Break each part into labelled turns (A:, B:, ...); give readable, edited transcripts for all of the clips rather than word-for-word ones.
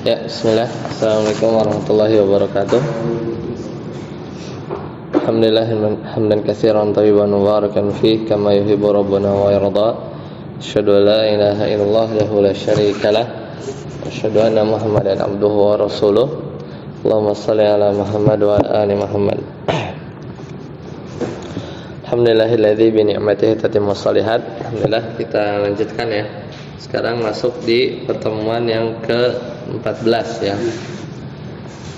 A: Ya, bismillah. Assalamualaikum warahmatullahi wabarakatuh. Alhamdulillah hamdan katsiran thayyiban mubarakan fihi kama yuhibbu rabbuna wa yarda. Asyhadu an la ilaha illallah wahdahu la syarika lah. Asyhadu anna Muhammadan abduhu wa rasuluh. Allahumma shalli ala Muhammad wa ala ali Muhammad. Alhamdulillahilladzi bi ni'matihi tatimmu shalihat. Alhamdulillah, kita lanjutkan ya. Sekarang masuk di pertemuan yang ke-14 ya.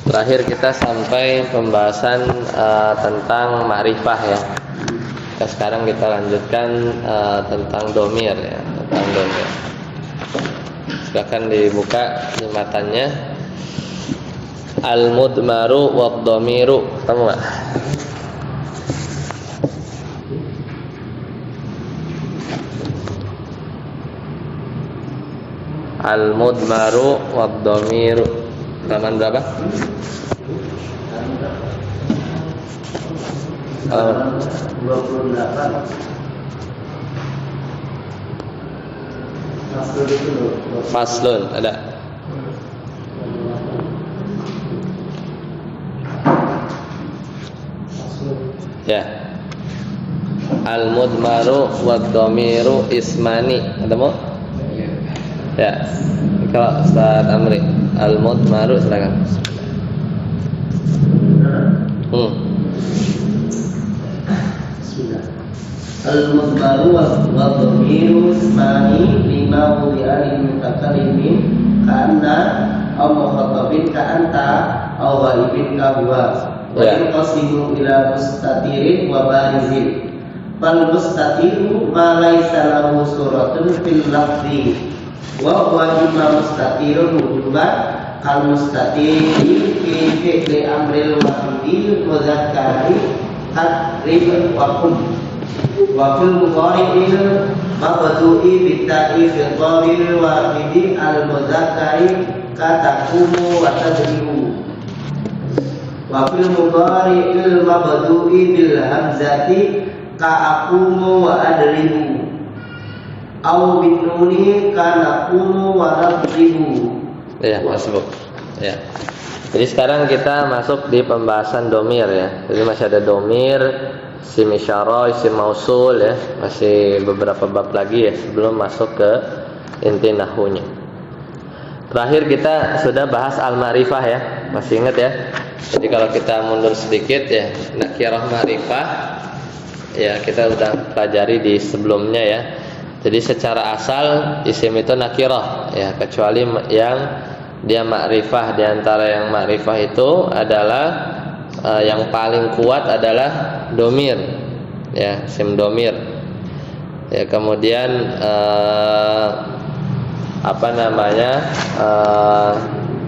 A: Terakhir kita sampai pembahasan tentang ma'rifah ya. Sekarang kita lanjutkan tentang domir ya, tentang domir. Silakan dibuka di matanya. Al-mudmaru wad-dhamiru. Ketemu enggak? Al-mudmaru wad-dhamiru. Halaman berapa? Halaman 28. Faslun ada. Ya. Al-mudmaru wad-dhamiru ismani. Ketemu? Ya. Kalau Ustaz Amri, al-mudmaru silakan.
B: Bismillah. Al-mudmaru wad-dhamiru ismani lima wudi'a lil mutakallimin kana aw mukhatabin ka anta aw ghaibin ka huwa wa yanqasimu ila mustatirin wa barizin. Fal mustatiru ma laysa lahu suratun fil lafzi wa huwa imma mustatirun wujuban kal mustatiri fi fi'li amril wahidi mudzakkari hadrib wa kum wa fil mudhari'il mabdu'i bitta'i fil dhamir wahidi al mudzakkari katakumu wa tadribu wa fil mudhari'il mabdu'i bil hamzati ka'akumu wa adribu au bin nuni kanakumu wa nadribu.
A: Ya, masuk. Ya. Jadi sekarang kita masuk di pembahasan domir ya. Jadi masih ada domir, isim isyarah, isim mausul ya. Masih beberapa bab lagi ya sebelum masuk ke inti nahwunya. Terakhir kita sudah bahas al-ma'rifah ya. Masih ingat ya? Jadi kalau kita mundur sedikit ya, nakirah ma'rifah ya kita udah pelajari di sebelumnya ya. Jadi secara asal isim itu nakirah ya, kecuali yang dia ma'rifah. Di antara yang ma'rifah itu adalah yang paling kuat adalah domir ya, isim domir ya. Kemudian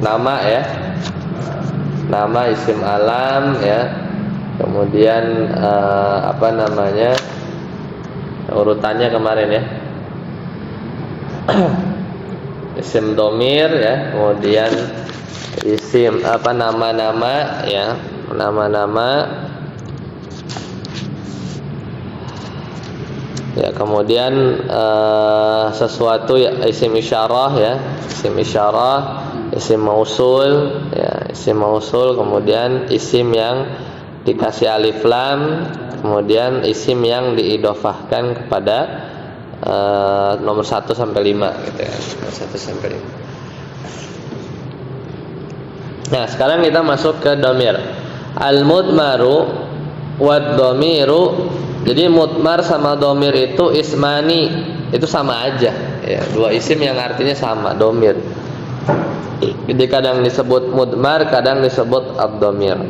A: nama ya, nama isim alam ya. Kemudian urutannya kemarin ya. Isim domir ya, kemudian isim nama-nama ya, nama-nama ya, kemudian sesuatu ya, isim isyarah ya, isim isyarah, isim mausul ya, isim mausul, kemudian isim yang dikasih alif lam, kemudian isim yang diidhofahkan kepada nomor 1 sampai 5 gitu ya. Nomor 1 sampai 5. Nah, sekarang kita masuk ke domir. Al-mudmaru wad-dhamiru. Jadi mudmar sama domir itu ismani, itu sama aja ya, dua isim yang artinya sama, domir. Jadi kadang disebut mudmar, kadang disebut ad-dhamir.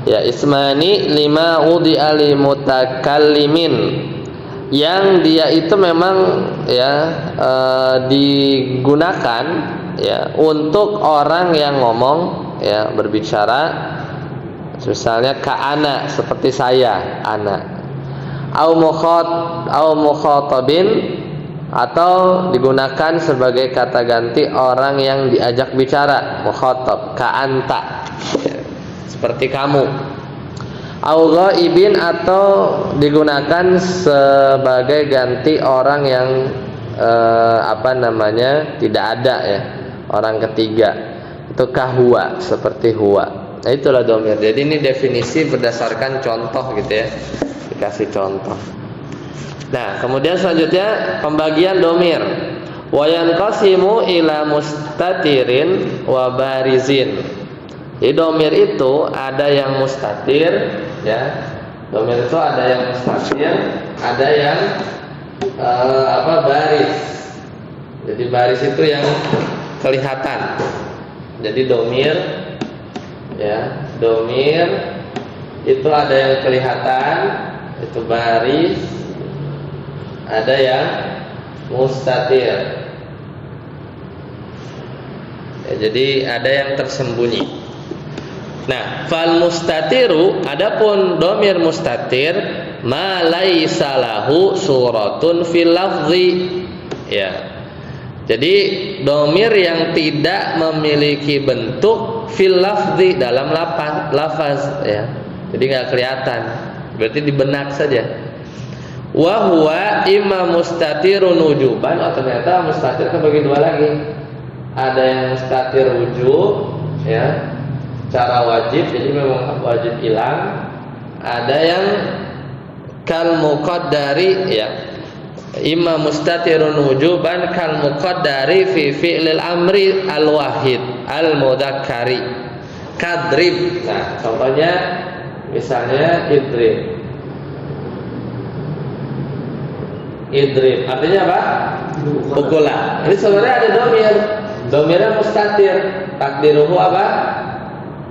A: Ya, ismani lima wudi'a li mutakallimin, yang dia itu memang ya digunakan ya untuk orang yang ngomong ya, berbicara. Misalnya ka'ana, seperti saya, ana. Au mukhatabin, atau digunakan sebagai kata ganti orang yang diajak bicara, mukhatab, ka'anta ya, seperti kamu. Au ghaibin, atau digunakan sebagai ganti orang yang tidak ada ya, orang ketiga. Itu kahwa, seperti huwa. Nah, itulah domir. Jadi ini definisi berdasarkan contoh gitu ya. Dikasih contoh. Nah, kemudian selanjutnya pembagian domir. Wa yanqasimu ila mustatirin wa barizin. Jadi domir itu ada yang mustatir, ya. Domir itu ada yang mustatir, ada yang baris. Jadi baris itu yang kelihatan. Jadi domir, ya, domir itu ada yang kelihatan, itu baris, ada yang mustatir. Ya, jadi ada yang tersembunyi. Nah, fal mustatiru, adapun domir mustatir, ma laisa lahu suratun fil lafzi. Ya. Jadi domir yang tidak memiliki bentuk fil lafzi, dalam lafaz, ya. Jadi nggak kelihatan. Berarti di benak saja. Wa huwa imma mustatirun wujuban, atau ternyata mustatir terbagi dua lagi. Ada yang mustatir wujub, ya, secara wajib, jadi memang wajib hilang. Ada yang kal muqaddari, ya, imma mustatirun wujuban kal muqaddari fi fi'lil amri al wahid al mudzakkari kadrib. Nah, contohnya misalnya idrib. Idrib artinya apa? Pukulah. Ini sebenarnya ada domir. Domirnya mustatir. Takdiruhu apa?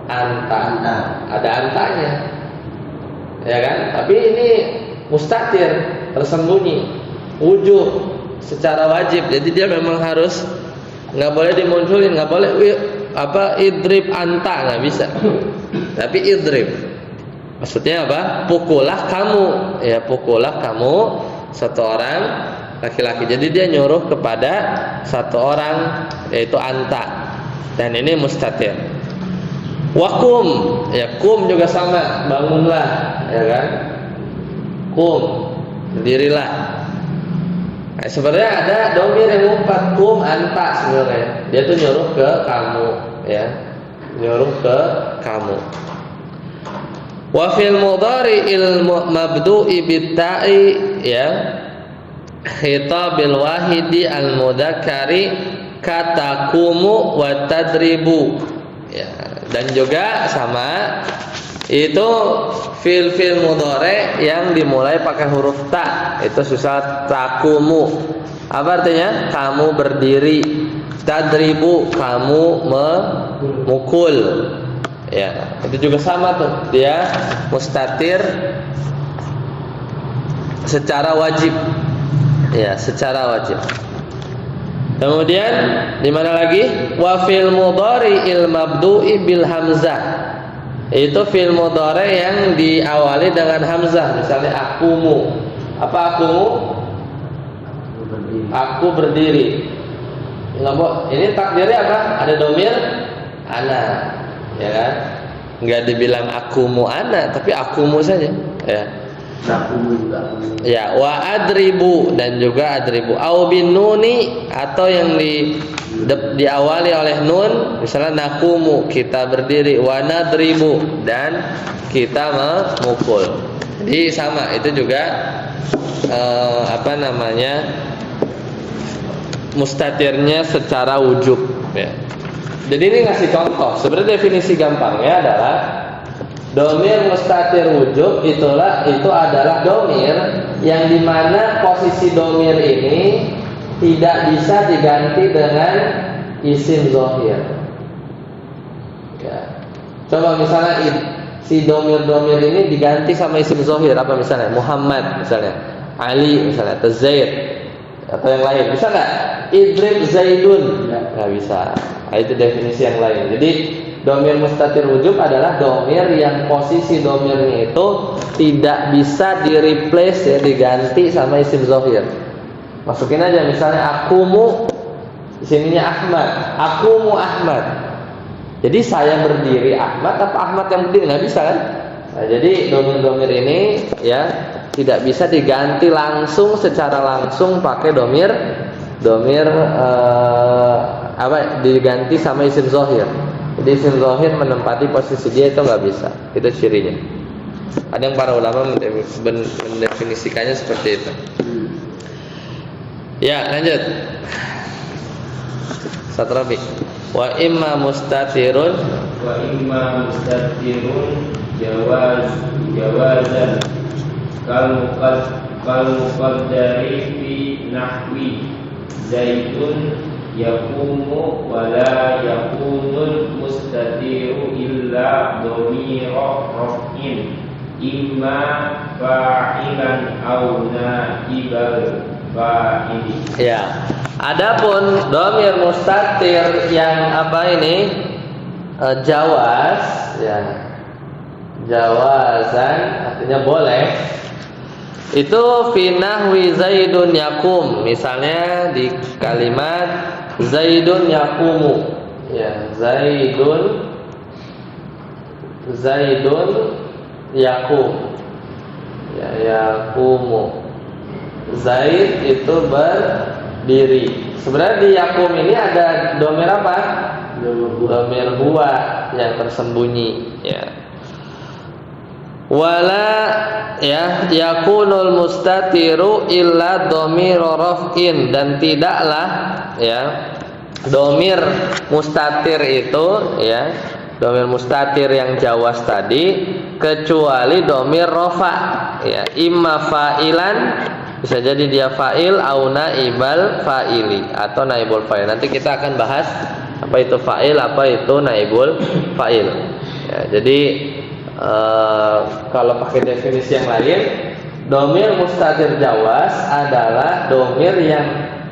A: Anta. Ada antanya, ya kan? Tapi ini mustatir, tersembunyi, wujub, secara wajib. Jadi dia memang harus, nggak boleh dimunculin, nggak boleh idrib anta, nggak bisa. Tapi idrib maksudnya apa? Pukulah kamu, ya, pukulah kamu satu orang laki-laki. Jadi dia nyuruh kepada satu orang, yaitu anta, dan ini mustatir. Wakum, ya, kum juga sama, bangunlah, ya kan? Kum, berdirilah. Nah, sebenarnya ada domir yang mufrad, kum anta, sebenarnya dia tuh nyuruh ke kamu, ya, nyuruh ke kamu. Wa fil mudhari'il mabdu'i bit-ta'i, ya, khitabil wahidi al mudzakkari katakumu wa tadribu, ya. Dan juga sama itu fil mudhari yang dimulai pakai huruf ta, itu susah. Takumu apa artinya? Kamu berdiri. Tadribu, kamu memukul, ya, itu juga sama tuh, dia mustatir secara wajib, ya, secara wajib. Kemudian di mana lagi? Wa fil mudhari'il mabdu'i bil hamzah. Itu fil mudhari yang diawali dengan hamzah. Misalnya akumu. Apa akumu? Aku berdiri. Ini takdirnya apa? Ada domir ana, ya kan? Enggak dibilang akumu ana, tapi akumu saja, ya. Ya, wa adribu, dan juga adribu. Au bin nuni, atau yang diawali oleh nun, misalnya nakumu, kita berdiri, wa nadribu, dan kita memukul. Jadi sama, itu juga mustatirnya secara wujub, ya. Jadi ini ngasih contoh. Sebenarnya definisi gampangnya adalah domir mustatir wujub itu adalah domir yang dimana posisi domir ini tidak bisa diganti dengan isim zahir. Ya. Coba misalnya si domir ini diganti sama isim zahir, apa misalnya? Muhammad misalnya, Ali misalnya, atau Zaid atau yang lain, bisa nggak? Idrib Zaidun, nggak bisa. Nah, itu definisi yang lain. Jadi domir mustatir wujub adalah domir yang posisi domirnya itu tidak bisa di-replace, ya, diganti sama isim zahir. Masukin aja misalnya akumu, sininya Ahmad, akumu Ahmad. Jadi saya berdiri Ahmad, apa Ahmad yang berdiri? Nggak bisa kan? Nah, jadi domir-domir ini, ya, tidak bisa diganti langsung, secara langsung pakai domir diganti sama isim zahir. Jadi isim zahir menempati posisi dia itu nggak bisa. Itu cirinya. Ada yang para ulama mendefinisikannya seperti itu. Ya, lanjut. Satrabi. Wa imma mustatirun
C: jawazan kal muqaddari fi nahwi zaitun yaqumu wa la yakunul mustatiru illa dhamira raf'in imma fa'ilan aw naibal fa'ili.
A: Ya. Adapun dhamir mustatir yang apa ini? Jawaz, ya. Jawazan artinya boleh. Itu fi nahwi Zaidun yakum. Misalnya di kalimat Zaidun yakumu. Ya, Zaidun yakum. Ya, yakumu. Zaid itu berdiri. Sebenarnya di yakum ini ada dhamir apa? Dhamir huwa yang tersembunyi, ya. Wala ya yakunul mustatiru illa dhamir raf'in, dan tidaklah ya dhamir mustatir itu ya, dhamir mustatir yang jawaz tadi kecuali dhamir rafa, ya, imma fa'ilan, bisa jadi dia fa'il au naibal fa'ili atau naibul fa'il. Nanti kita akan bahas apa itu fa'il, apa itu naibul fa'il. Ya, jadi kalau pakai definisi yang lain, dhamir mustatir jawaz adalah dhamir yang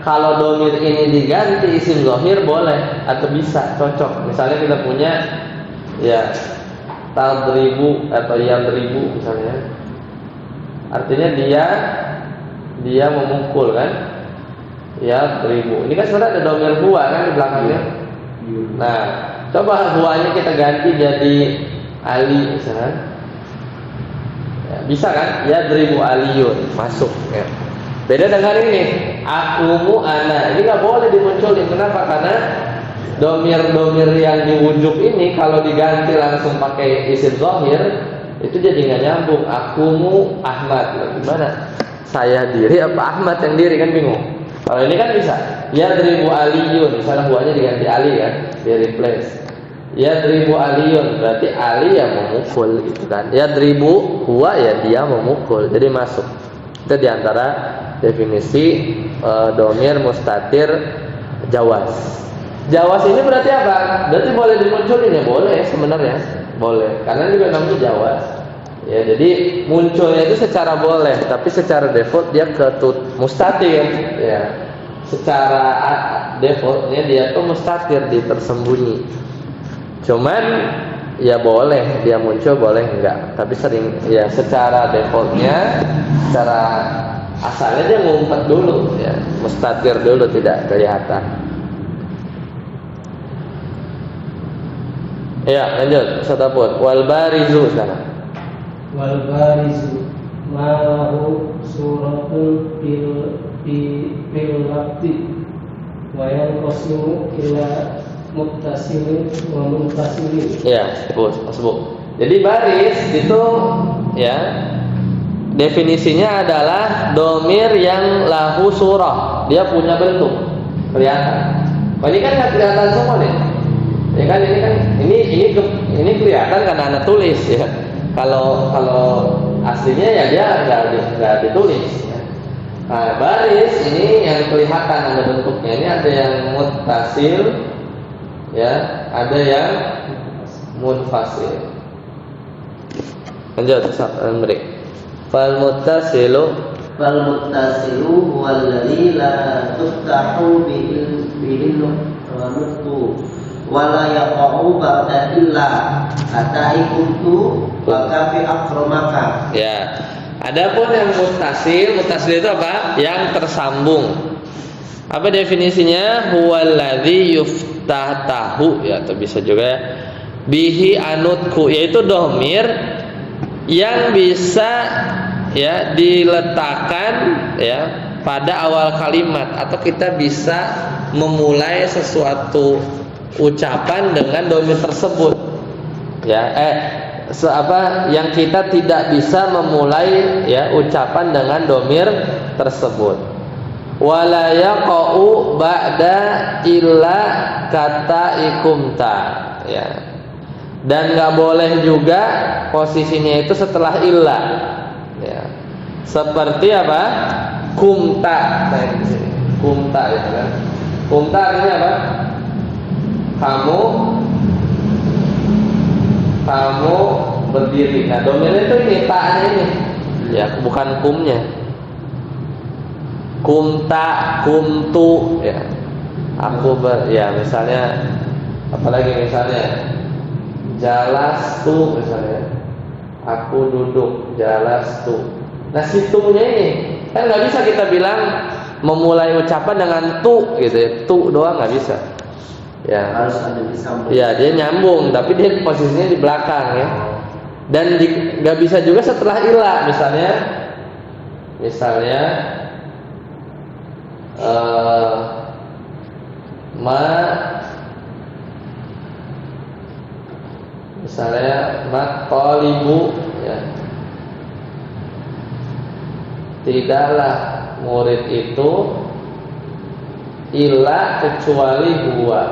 A: kalau dhamir ini diganti isim zahir boleh atau bisa, cocok. Misalnya kita punya ya tadribu atau yadribu misalnya, artinya dia memukul kan, ya beribu. Ini kan sebenarnya ada dhamir huwa kan di belakangnya. Nah, coba huwanya kita ganti jadi Ali misalnya, ya, bisa kan? Ya beribu aliyun masuk. Ya. Beda dengan ini, akumu ana. Ini nggak boleh dimunculin. Kenapa? Karena dhamir yang diwujud ini kalau diganti langsung pakai isim zahir itu jadi nggak nyambung. Akumu Ahmad. Gimana? Saya diri apa Ahmad yang diri, kan bingung. Kalau ini kan bisa. Ya dribu aliyun, misalnya huwanya diganti Ali kan, di replace. Ya dribu aliyun, berarti Ali yang memukul gitu kan. Ya dribu huwa, ya dia memukul. Jadi masuk. Itu diantara definisi dhamir mustatir jawaz. Jawaz ini berarti apa? Berarti boleh dimunculin ya, boleh sebenarnya. Boleh. Karena juga namanya jawaz. Ya, jadi munculnya itu secara boleh, tapi secara default dia mustatir, ya. Secara defaultnya dia tuh mustatir, dia tersembunyi. Cuman ya boleh dia muncul, boleh enggak. Tapi sering ya secara defaultnya, secara asalnya dia ngumpet dulu, ya. Mustatir dulu, tidak kelihatan. Ya, lanjut. Sataput. Wal barizu sana.
D: Wal barizu ma lahu suratun fil waqti wa yanqasimu ila muttasilin wa munfasilin.
A: Ya, sebut. Jadi baris itu ya definisinya adalah dhamir yang lahu surah, dia punya bentuk, kelihatan. Ini kan nggak kelihatan semua nih. Ya kan ini kelihatan karena anak tulis ya. Kalau aslinya ya dia nggak ditulis. Ya. Nah, baris ini yang kelihatan ada bentuknya. Ini ada yang muttasil, ya, ada yang munfasil. Lanjut, Amri. Fal muttasilu
B: huwa alladhi la tuftahu bihi nutqu wa la yaqa'u ba'da illa hatta kuntu wa kafi akramaka.
A: Ya. Adapun yang muttasil itu apa? Yang tersambung. Apa definisinya? Huwallazi yuftatahu, ya, atau bisa juga bihi anutku, yaitu dhamir yang bisa ya diletakkan ya pada awal kalimat, atau kita bisa memulai sesuatu ucapan dengan domir tersebut. Ya, yang kita tidak bisa memulai ya ucapan dengan domir tersebut. Wala yaqa'u ba'da illa kata ikumta, ya. Dan nggak boleh juga posisinya itu setelah illa, ya. Seperti apa? Kumta, nah, ini sini. Kumta itu kan. Kumta artinya apa? Kamu berdiri. Nah, domirnya itu ini, ta'nya ini. Ya, bukan kumnya. Kumta, kumtu, ya. Ya, misalnya apalagi misalnya jalastu, misalnya aku duduk, jalastu. Nah, situnya ini kan nggak bisa kita bilang memulai ucapan dengan tu gitu ya. Tu doang nggak bisa. Ya,
B: Harus ada disambung.
A: ya dia nyambung, tapi dia posisinya di belakang ya. Dan nggak bisa juga setelah ila, misalnya tolibu, ya. Tidaklah murid itu illa kecuali huwa.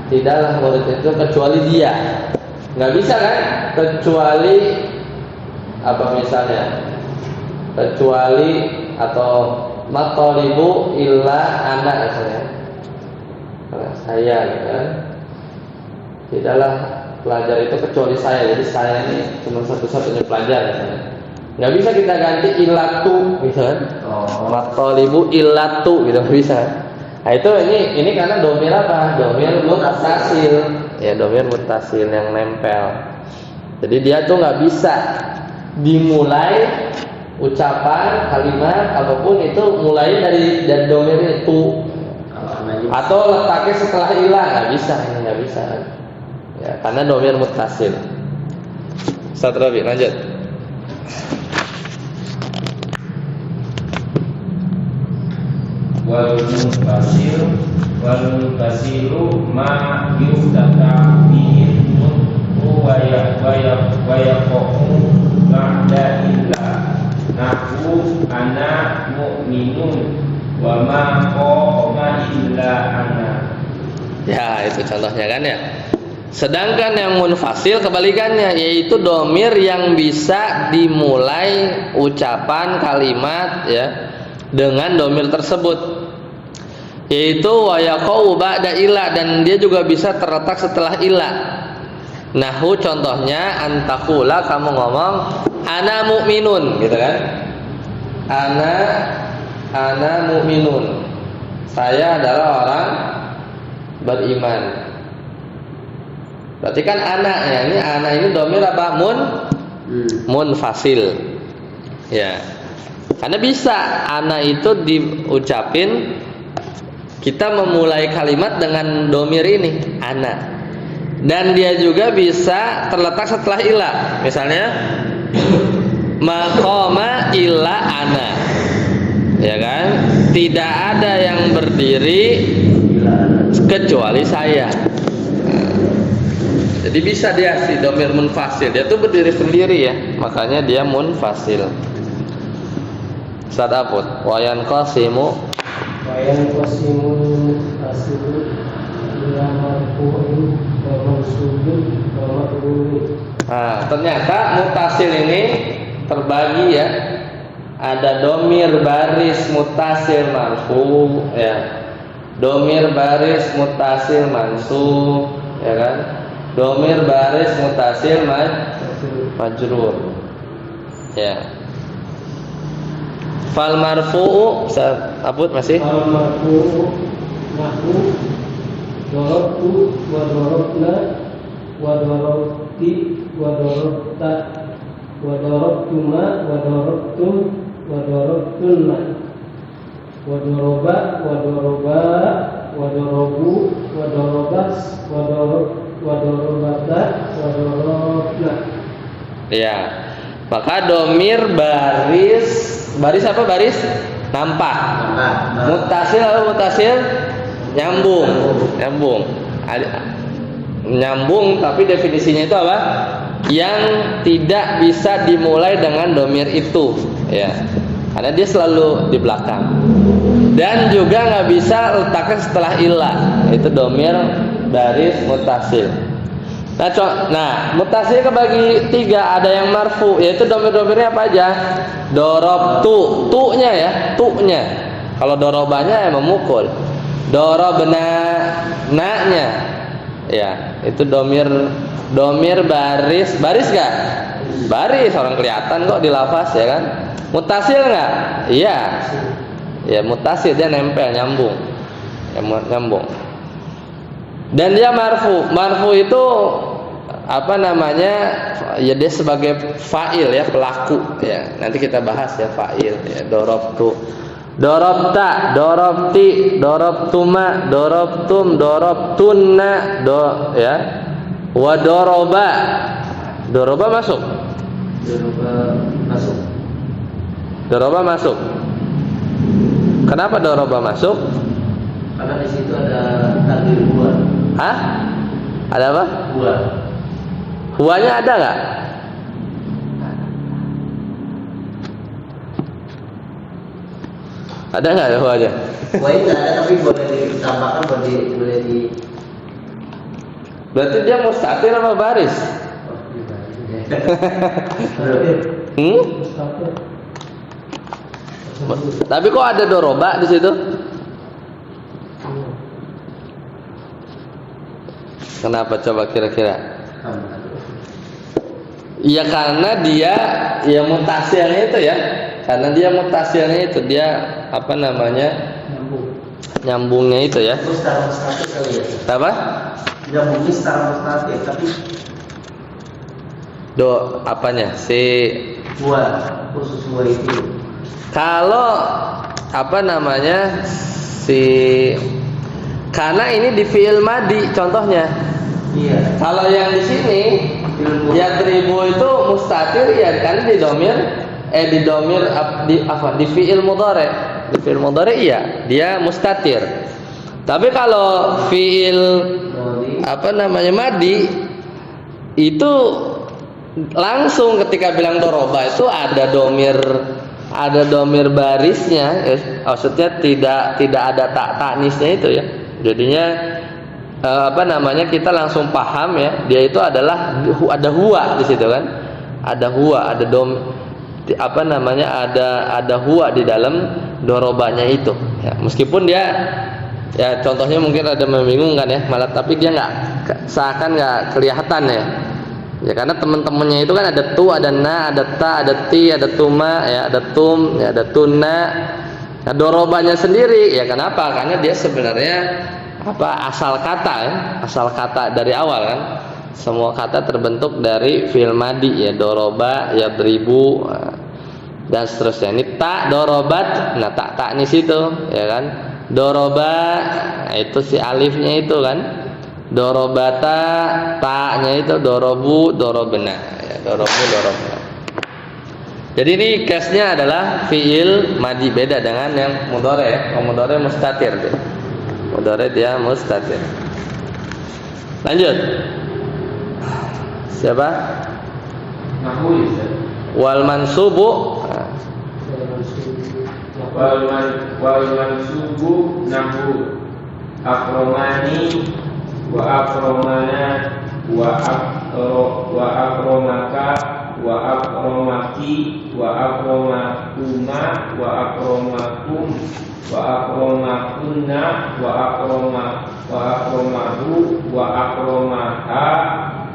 A: Tidaklah murid itu kecuali dia. Nggak bisa kan? Kecuali apa misalnya? Kecuali atau matolibu illa anak misalnya. Saya gitu kan. Tidaklah pelajar itu kecuali saya. Jadi saya ini cuma satu-satunya pelajar misalnya. Nggak bisa kita ganti ilatu misalnya. Matolibu ilatu gitu, nggak bisa. Nah itu ini karena domir apa? Domir muttasil. Ya, domir muttasil yang nempel. Jadi dia tuh nggak bisa dimulai ucapan kalimat apapun itu mulai dari domir itu. Atau letaknya setelah ilah, nggak bisa, ini nggak bisa. Ya, karena domir muttasil. Ustaz Rabi, lanjut.
C: Wal munfasilu ma yuftata bihi wa yaqa'u ba'da illa nahu ana mu'minun wa ma qama illa ana.
A: Ya, itu contohnya kan ya. Sedangkan yang munfasil kebalikannya, yaitu domir yang bisa dimulai ucapan kalimat ya dengan domir tersebut, yaitu wa yaqa'u ba'da ila, dan dia juga bisa terletak setelah ila. Nahu contohnya antakula, kamu ngomong ana mu'minun gitu kan. Ana mu'minun, saya adalah orang beriman. Berarti kan anak ya, ini domir apa? Munfasil. Ya. Karena bisa anak itu diucapin, kita memulai kalimat dengan domir ini anak, dan dia juga bisa terletak setelah ila. Misalnya maqama illa ana, ya kan? Tidak ada yang berdiri kecuali saya. Jadi bisa dia si domir munfasil, dia tuh berdiri sendiri ya, makanya dia munfasil. Ustaz Aput, wayan qasimu
D: asilu ila marfu'in wa mansubin wa maqrulin.
A: Nah, ternyata mutasil ini terbagi ya. Ada domir baris mutasil marfu ya. Domir baris mutasil mansub, ya kan? Domir baris mutasil majrur. Ya. Fal marfu'u, Abud masih?
D: Fal marfu'u nahwu darabtu wa darabna wa darabti wa darabta wa darabtuma wa darabtum wa darabtunna wa daraba wa daraba wa darabu wa darabas wa darabata wa darabna.
A: Ya. Maka domir baris baris apa baris? Nampak. Muttasil apa muttasil? Nyambung. Nyambung, tapi definisinya itu apa? Yang tidak bisa dimulai dengan domir itu, ya, karena dia selalu di belakang. Dan juga nggak bisa letakkan setelah ilah, itu domir baris muttasil. Nah, muttasil kebagi 3, ada yang marfu, yaitu domir-domirnya apa aja? Dorob tu-nya ya, tu-nya. Kalau dorobanya ya memukul. Dorobna na-nya. Ya, itu domir baris gak? Baris, orang kelihatan kok di lafaz ya kan. Muttasil nggak? Iya. Ya muttasil, dia nempel, nyambung. Ya, nyambung. Dan dia marfu. Marfu itu apa namanya? Ya dia sebagai fa'il ya, pelaku ya. Nanti kita bahas ya fa'il ya. Dorobtu, dorobta, dorobti, dorobtuma, dorobtum, dorobtunna, ya. Wa doroba. Doroba masuk. Doroba masuk. Kenapa doroba masuk?
B: Karena di situ ada takdir huwa.
A: Hah? Ada apa?
B: Huwa.
A: Huwanya ada nggak? Ada nggak huwanya?
B: Huwa itu ada, tapi boleh ditambahkan, boleh di.
A: Berarti dia mustatir apa baris? Tapi kok ada doroba di situ? Kenapa coba kira-kira? Ya karena dia ya mutasilnya itu ya. Karena dia mutasilnya itu, dia apa namanya? Nyambungnya itu ya.
B: Itu secara mustatir kali ya.
A: Apa?
B: Tidak mungkin secara mustatir, tapi
A: apanya? Si
B: huwa, khusus huwa itu.
A: Kalau apa namanya karena ini di fi'il madi contohnya.
B: Iya.
A: Kalau yang di sini yadribu itu mustatir ya kan di domir di fi'il mudhari. Di fi'il mudhari iya, dia mustatir. Tapi kalau fi'il apa namanya madi itu langsung ketika bilang doroba itu ada domir barisnya, maksudnya tidak ada taknisnya itu ya. Jadinya apa namanya kita langsung paham ya, dia itu adalah ada huwa di situ kan, ada huwa, ada apa namanya ada huwa di dalam dorobanya itu. Ya, meskipun dia ya contohnya mungkin ada membingungkan ya, malah tapi dia seakan nggak kelihatan ya. Ya karena teman-temannya itu kan ada tu, ada na, ada ta, ada ti, ada tuma, ya ada tum, ya ada tunna. Nah, dorobanya sendiri ya kenapa? Karena dia sebenarnya apa asal kata ya, asal kata dari awal kan. Semua kata terbentuk dari fi'il madi ya, doroba, ya beribu dan seterusnya. Ini tak dorobat, nah tak di situ ya kan. Doroba nah, itu si alifnya itu kan. Dorobata, taknya itu dorobu, dorobena, ya, dorobu, dorobena. Jadi ini case-nya adalah fi'il madi, beda dengan yang mudhari ya. Kalau mudhari mustatir dia. Mudhari dia mustatir. Lanjut. Siapa?
C: Nahwu ya.
A: Wal mansubu.
C: Wal mansubu nahwu akromani wa akromana wa akromaka wa akromaki wa akromakuma wa akromakum wa akromakunna wa akromahu wa akromaha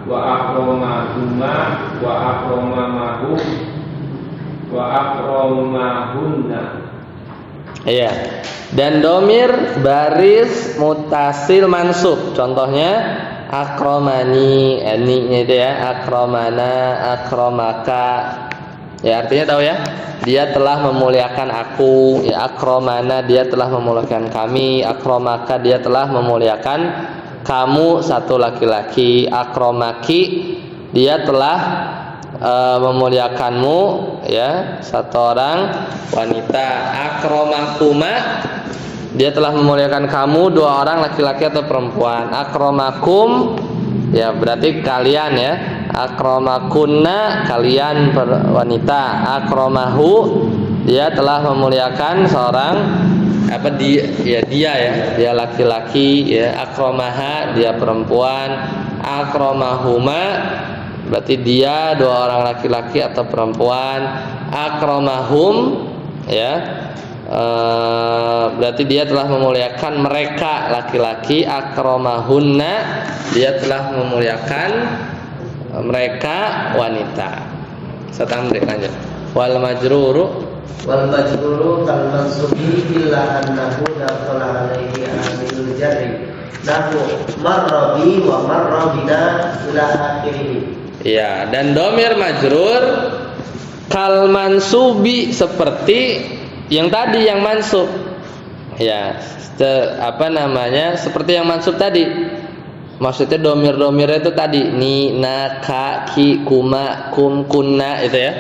C: wa akromahuma wa akromamahu wa akromahunna.
A: Iya. Dan domir baris mutasil mansub. Contohnya akromani, ni-nya itu ya, akromana, akromaka. Ya artinya tahu ya? Dia telah memuliakan aku. Ya akromana, dia telah memuliakan kami. Akromaka, dia telah memuliakan kamu, satu laki-laki. Akromaki, dia telah memuliakanmu, ya, satu orang wanita. Akromakuma, dia telah memuliakan kamu, dua orang laki-laki atau perempuan. Akromakum, ya berarti kalian, ya. Akromakunna, kalian wanita. Akromahu, dia telah memuliakan seorang dia laki-laki, ya. Akromaha, dia perempuan. Akromahuma, berarti dia dua orang laki-laki atau perempuan. Akromahum, ya, berarti dia telah memuliakan mereka laki-laki. Akromahunna, dia telah memuliakan mereka wanita. Setamrik lanjut. Wal majruru
B: kal mansubi illa annahu dakhala alaihi amilul jarri nahu marrabi wa marrabina ila akhirih.
A: Ya, dan domir majrur kal mansubi, seperti yang tadi yang mansub. Ya, seperti yang mansub tadi. Maksudnya domir-domirnya itu tadi ni, na, ka, ki, kuma, kum, kunna, itu ya.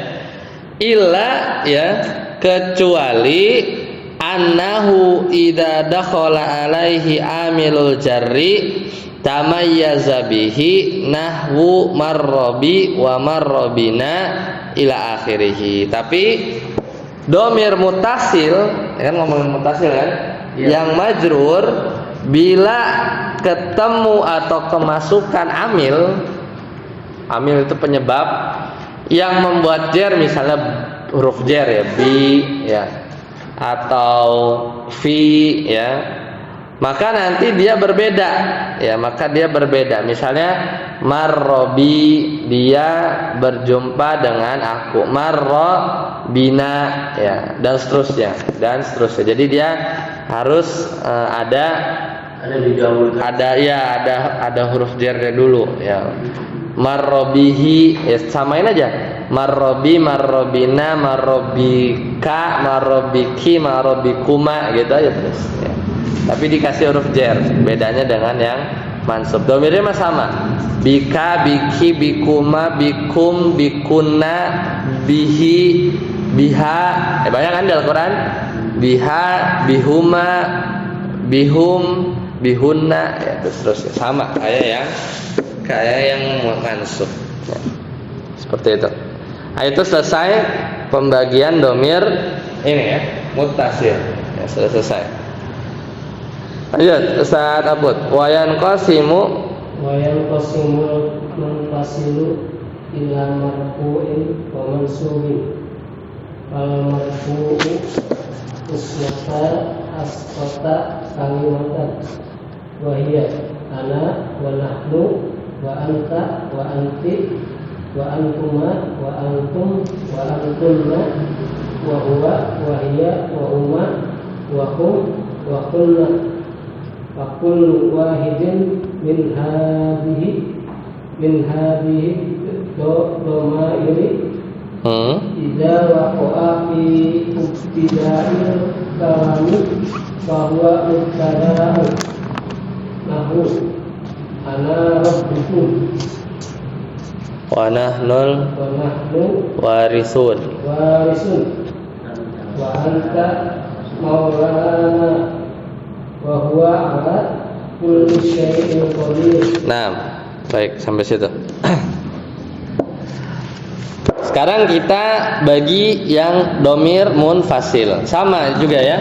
A: Illa, ya, kecuali annahu idza dakhala alaihi amilul jarri tamayyaza bihi nahwu marrabi wa marrabina ila akhirih. Tapi domir mutasil, kan ngomongin mutasil kan, yang majrur bila ketemu atau kemasukan amil itu penyebab yang membuat jar, misalnya huruf jar, ya, bi, ya, atau fi, ya, maka nanti dia berbeda, ya, misalnya marrobi, dia berjumpa dengan aku, marrobina, ya, dan seterusnya. Jadi dia harus ada huruf jarnya dulu, ya. Marrobihi, ya, samain aja. Marrobi, marrobina, marrobika, marrobiki, marrobikuma, gitu aja terus, ya. Tapi dikasih huruf jar, bedanya dengan yang mansub. Domirnya mah sama. Bika, biki, bikuma, bikum, bikunna, bihi, biha. Banyak kan di Al-Quran? Biha, bihuma, bihum, bihunna, ya, terus sama kayak yang mansub, ya. Seperti itu. Itu selesai pembagian domir ini, ya, muttasil, ya, sudah selesai. Lanjut Ustaz Abud. Wayan qasimu munfasilu ila marfu'in wa mansubin. Al marfu'u usmata asqata kalimatan wa hiya ana wa nahnu wa anta wa anti wa antuma wa antum wa antunna wa huwa wa hiya wa huma wa hum wa kunna wa kullu wahidin min hadhihi domairi idza waqa'a fi ibtida'il kalami fa huwa mubtada'un nahu ana rabbukum wa nahnu warisun wa anta maulana wa huwa ala kulli syai'in qadir. Nah, baik, sampai situ. Sekarang kita bagi yang domir munfasil. Sama juga, ya.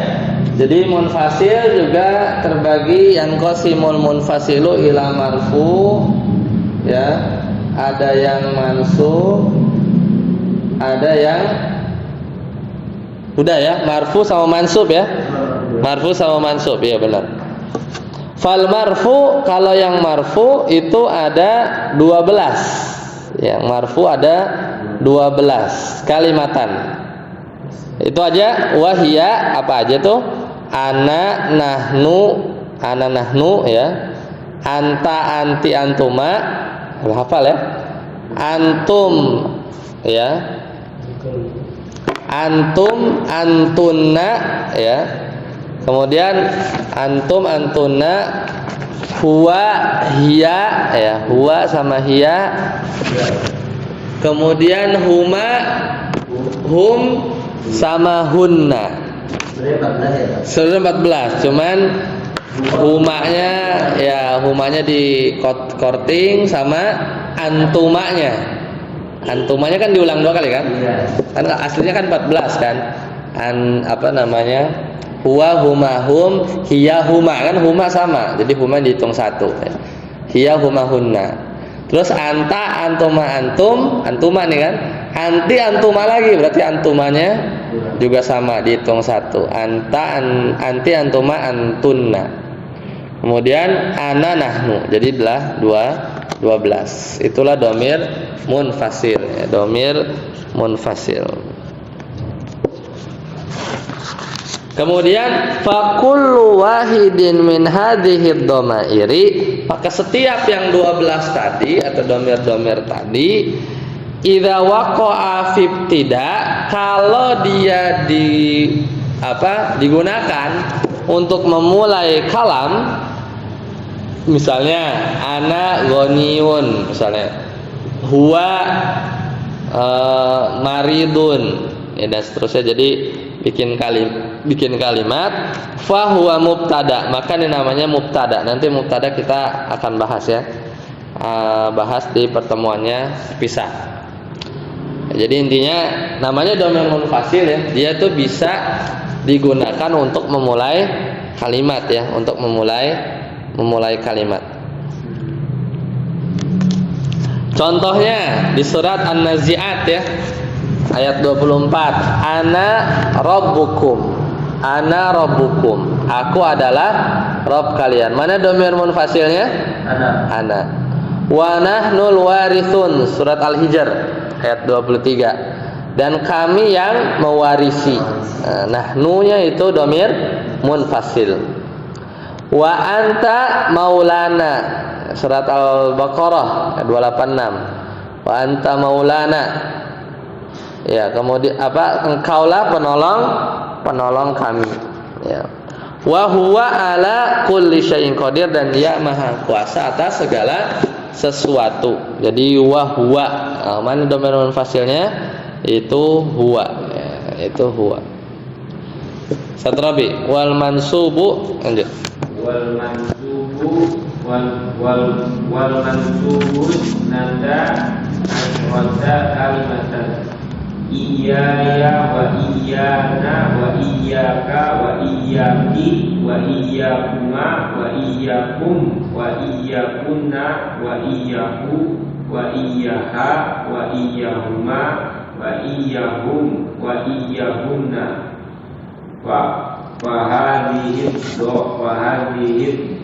A: Jadi munfasil juga terbagi yang qasimul munfasilu ila marfu, ya. Ada yang mansub, ada yang udah, ya, marfu sama mansub, ya. Marfu sama mansub, ya, benar. Fal marfu, kalau yang marfu itu ada 12. Yang marfu ada 12 kalimatan. Itu aja. Wahia, apa aja tuh? Ana, nahnu, ya. Anta, anti, antuma. Hafal, ya. Antum, ya. Antum, antunna, ya. Kemudian antum, antunna, huwa, hiya, ya. Huwa sama hiya, Kemudian huma, hum sama hunna.
B: Sebenarnya 14 ya Pak?
A: Sebenarnya 14, cuman humanya di korting sama antumanya. Antumanya kan diulang 2 kali kan?
B: Iya.
A: Kan aslinya kan 14 kan? Huwa, huma, hum, hiya, huma, kan huma sama. Jadi huma dihitung 1. Hiya, huma, hunna. Terus anta, antuma, antum, antuma nih kan? Anti, antuma lagi, berarti antumanya juga sama, dihitung 1. Anti, antuma, antunna. Kemudian ana, nahnu. Jadi adalah 12. Itulah domir munfasil, ya. Domir munfasil. Kemudian fakullu wahidin min hadhihi dhamairi, maka setiap yang 12 tadi atau domir-domir tadi, idza waqa'a fi ibtida, kalau dia digunakan untuk memulai kalam, misalnya ana ghaniyun, misalnya huwa maridun, ya, dan seterusnya. Jadi bikin kalimat fa huwa mubtada, maka ini namanya mubtada. Nanti mubtada kita akan bahas ya, bahas di pertemuannya pisah. Jadi intinya namanya domir munfasil ya, dia tuh bisa digunakan untuk memulai kalimat ya, untuk memulai kalimat. Contohnya di surat An-Nazi'at ya, ayat 24, ana rabbukum, aku adalah Rabb kalian. Mana domir munfasilnya? Ana. Wa nahnul warithun, surat Al-Hijr ayat 23, dan kami yang mewarisi. Nahnunya itu domir munfasil. Wa anta maulana, surat Al-Baqarah ayat 286, wa anta maulana. Ya, kemudian engkaulah penolong kami. Ya. Wa huwa ala kulli syai'in qadir, dan dia maha kuasa atas segala sesuatu. Jadi wa huwa, mana domir munfasilnya? Itu huwa. Ya, itu huwa. Satrabi wal mansubu, lanjut.
C: Wal mansubu wal mansubu nada asyrata kalimatan. Iyaya wa iyana wa iyaka wa iyaki wa iyakuma wa iyakum wa iyakunna wa iyahu wa iyaha wa iyahuma wa iyahum wa iyahunna wa hadhihi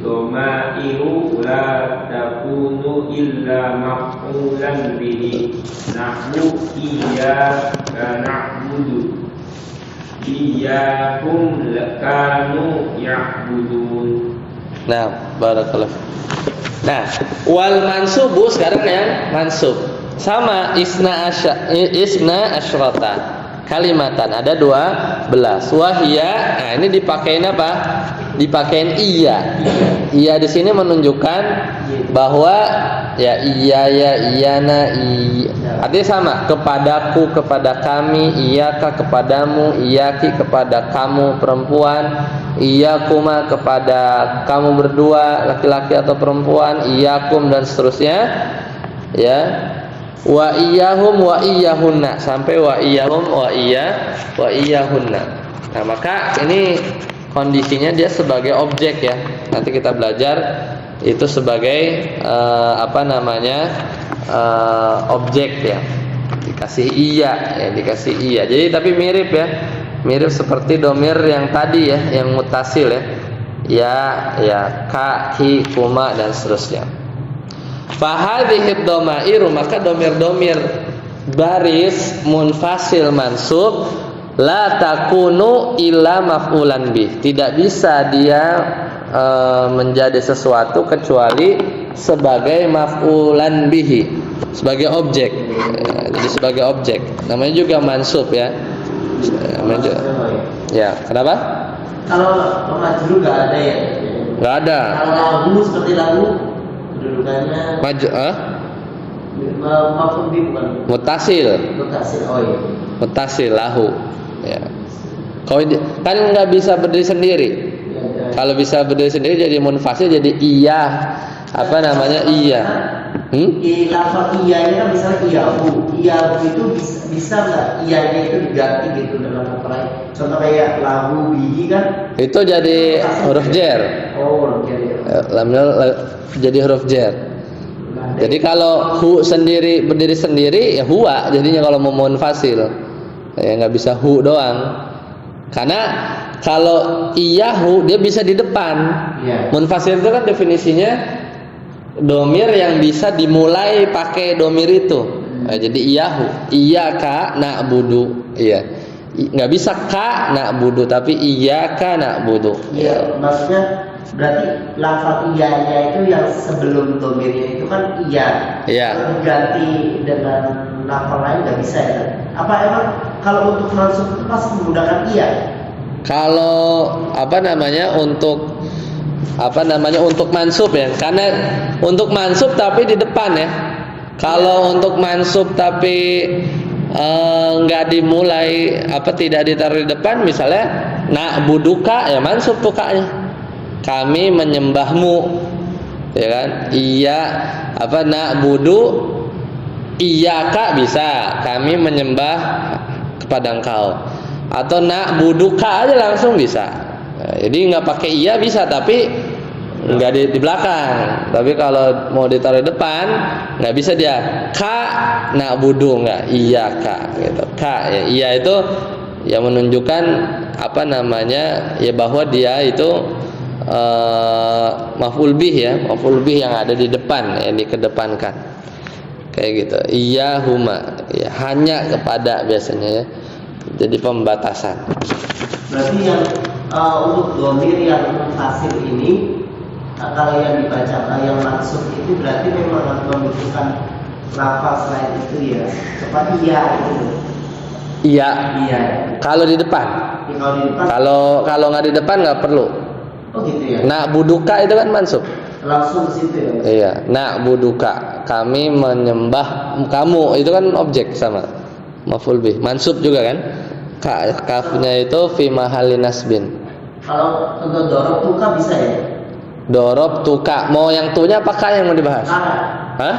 C: dhamairu la takunu illa maf'ulan bihi. Nahnu iyyaka na'budu, iyyakum kanu ya'budun.
A: Nah, barakallah. Nah, wal mansubu sekarang yang mansub. Sama isna asyrata kalimatan, ada 12. Wahia, nah ini dipakein apa? Dipakein iya. Iya di sini menunjukkan bahwa ya iya ya iyana iya. Artinya sama, kepadaku, kepada kami, iyaka kepadamu, iyaki kepada kamu perempuan, iyakuma kepada kamu berdua laki-laki atau perempuan, iyakum dan seterusnya. Ya. Wa iyahum wa iyahunna, sampai wa iyahum wa iyahunna. Nah, maka ini kondisinya dia sebagai objek ya. Nanti kita belajar itu sebagai objek ya. Dikasih iya, dikasih iya. Jadi tapi mirip ya. Mirip seperti domir yang tadi ya, yang mutasil ya. Ya, ka, ki, kuma dan seterusnya. Fahadhihi dhamairu, maka domir-domir baris munfasil mansub la takunu illa maf'ulan bih, tidak bisa dia menjadi sesuatu kecuali sebagai maf'ulan bihi, sebagai objek. Jadi sebagai objek namanya juga mansub ya. Ya, kenapa?
B: Kalau majrur nggak ada ya?
A: Nggak ada.
B: Kalau lagu seperti lagu kedudukannya Maf'ul bih bukan
A: Mutasil.
B: mutasil. Oh iya.
A: Mutasil lahu. Ya. Kalau kan nggak bisa berdiri sendiri.
B: Ya, ya.
A: Kalau bisa berdiri sendiri jadi munfasil, jadi iya. Apa namanya? Iya.
B: Lafaz iya ini kan misalnya iyahu itu bisa nggak iyanya itu diganti gitu dalam kata lain? Contoh kayak lahu bihi kan?
A: Itu jadi huruf jer.
B: Oh, oke.
A: Jadi huruf jer. Jadi kalau hu sendiri berdiri sendiri ya huwa jadinya kalau mau munfasil. Ya nggak bisa hu doang. Karena kalau iyahu dia bisa di depan.
B: Iya.
A: Munfasil itu kan definisinya domir yang bisa dimulai pakai domir itu. Nah, jadi iyahu, iyaka na'budu. Iya. Nggak bisa ka na'budu tapi iyaka na'budu.
B: Iya, maksudnya berarti lafaz iyanya itu yang sebelum domirnya itu kan iya.
A: Iya.
B: Kalau diganti dengan lafaz lain nggak bisa ya? Apa emang kalau untuk mansub itu pasti menggunakan iya?
A: Kalau untuk mansub ya, karena untuk mansub tapi di depan ya. Kalau untuk mansub tapi nggak dimulai tidak ditaruh di depan, misalnya na'buduka ya mansub tuh kaknya. Kami menyembahmu, ya kan? Iya na'budu iyyaka bisa, kami menyembah kepada engkau. Atau na'buduka aja langsung bisa. Nah, jadi nggak pakai iya bisa, tapi nggak di belakang. Tapi kalau mau ditaruh depan nggak bisa dia. Ka na'budu nggak, iya ka gitu. Ka ya, iya itu ya menunjukkan ya bahwa dia itu maf'ul bih ya, maf'ul bih yang ada di depan, yang dikedepankan. Kayak gitu. Iya huma ya, hanya kepada biasanya ya. Jadi pembatasan.
B: Berarti yang untuk domir yang fasil ini kalau yang dibaca yang maksud itu berarti memang membutuhkan lafaz lain itu ya. Seperti iya itu.
A: Iya.
B: Iya.
A: Kalau di depan.
B: Ya, kalau di depan.
A: Kalau nggak di depan nggak perlu.
B: Oh gitu ya.
A: Na'buduka itu kan mansub.
B: Langsung ke situ ya.
A: Iya, na'buduka, kami menyembah kamu, itu kan objek sama maf'ul bih, mansub juga kan? Kafnya itu fi mahalli nasbin.
B: Kalau untuk dorob tuka bisa ya?
A: Dorob tuka, mau yang tunya apa ka yang mau dibahas? Hah?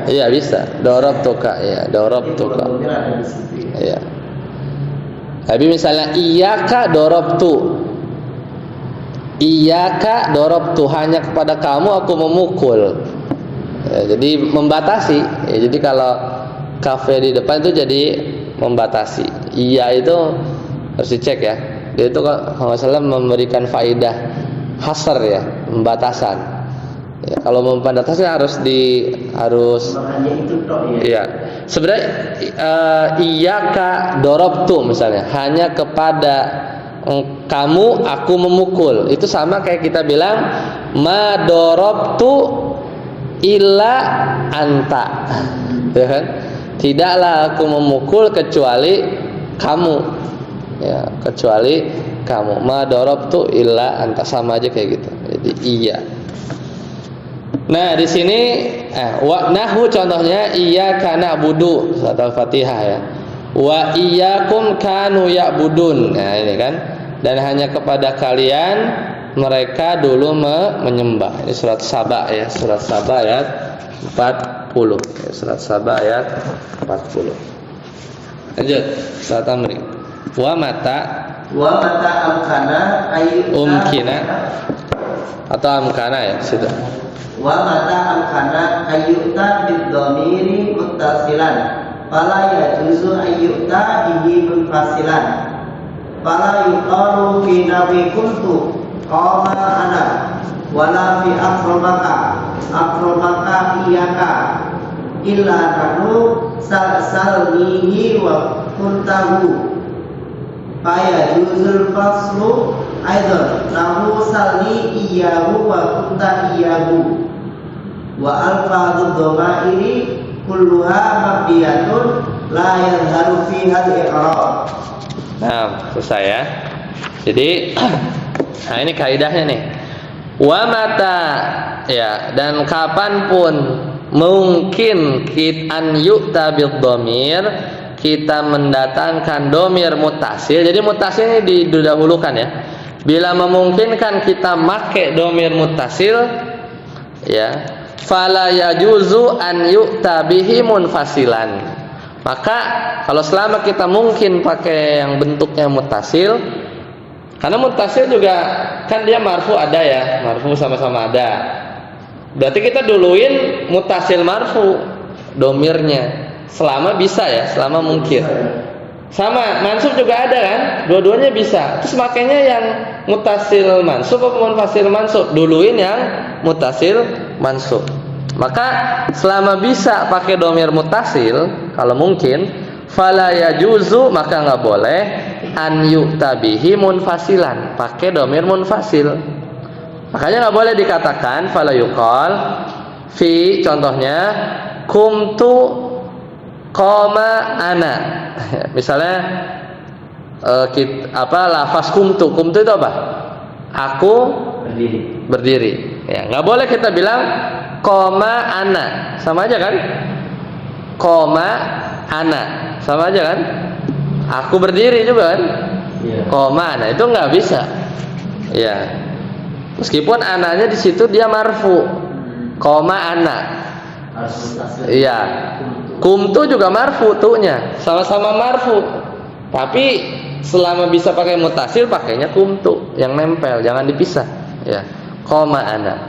A: Iya bisa, dorob tuka, ya dorob tuka.
B: Ada di situ.
A: Iya. Tapi misalnya iyyaka dorobtu, iyyaka dorobtu, hanya kepada kamu aku memukul. Ya, jadi membatasi. Ya, jadi kalau kafe di depan itu jadi membatasi. Iya itu harus dicek ya. Dia itu kalau nggak salah memberikan faidah hasr ya, pembatasan. Ya, kalau membatasi harus
B: makanya itu toh ya.
A: Iya. Sebenarnya iyyaka dorobtu misalnya hanya kepada kamu aku memukul, itu sama kayak kita bilang ma dorobtu illa anta, ya kan? Tidaklah aku memukul kecuali kamu, ya kecuali kamu. Ma dorobtu illa anta, sama aja kayak gitu. Jadi iya. Nah di sini nahu contohnya iyyaka na'budu surat Al-Fatihah ya. Wa iyyakum kanu ya'budun. Nah ini kan, dan hanya kepada kalian mereka dulu menyembah. Ini surat Saba ya, surat Saba ayat 40. Ya, surat Saba ayat 40. Lanjut surat Amri. Wa mata
B: amkana ayyuta
A: umkina atau amkana ya situ.
B: Wa mata amkana ayyuta bid-dhamiri muttasilan fala yajuzu ayyuta bihi munfasilan fala yuqalu fi nawi kuntu qama ana wala fi akramaka iyaka illa nahnu salnihi wa kuntahu faya juzul faslu aidan nahu salni iyahu wa kunta iyahu wa alfadhu dhamairi kulluha mabdiyatun la yadharu fiha al-i'rab.
A: Nah, selesai ya. Jadi nah ini kaidahnya nih. Wa mata ya, dan kapanpun mungkin an yu'ta bid-dhamir, kita mendatangkan domir mutasil. Jadi mutasil ini didahulukan ya. Bila memungkinkan kita make domir mutasil, ya, fala yajuzu an yu'ta bihi munfasilan. Maka kalau selama kita mungkin pakai yang bentuknya mutasil, karena mutasil juga kan dia marfu ada ya, marfu sama-sama ada. Berarti kita duluin mutasil marfu domirnya. Selama bisa ya, selama mungkin. Sama mansub juga ada kan, dua-duanya bisa. Terus makanya yang mutasil mansub atau munfasil mansub, duluin yang mutasil mansub. Maka selama bisa pakai domir mutasil, kalau mungkin, fala yajuzu, maka nggak boleh an yu'tabihi munfasilan, pakai domir munfasil. Makanya nggak boleh dikatakan fala yuqal fi, contohnya kumtu koma ana. Misalnya lafaz kumtu itu apa? Aku berdiri. Ya, nggak boleh kita bilang koma ana, sama aja kan? Koma ana, sama aja kan? Aku berdiri juga kan? Koma ana itu nggak bisa. Ya, meskipun ananya di situ dia marfu. Koma ana. Iya. Kumtu juga marfu tu'nya, sama-sama marfu. Tapi selama bisa pakai mutasil, pakainya kumtu yang nempel, jangan dipisah. Ya, koma ana.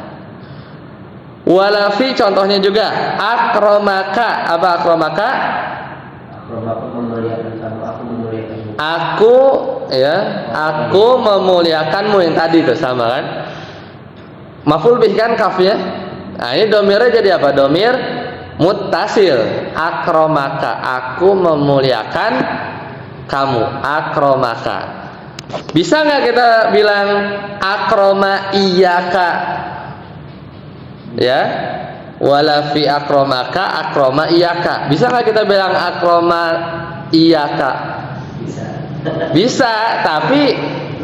A: Walafi contohnya juga akromaka. Apa akromaka?
B: Akromaka memuliakan kamu, aku memuliakanmu.
A: Aku memuliakanmu yang tadi itu sama kan? Maf'ul bih kan kafnya. Nah, ini domirnya jadi apa? Domir muttasil. Akromaka, aku memuliakan kamu. Akromaka. Bisa nggak kita bilang akroma iyaka? Ya, wala fi akromaka akroma iyaka. Bisa nggak kita bilang akroma iyaka? Bisa, tapi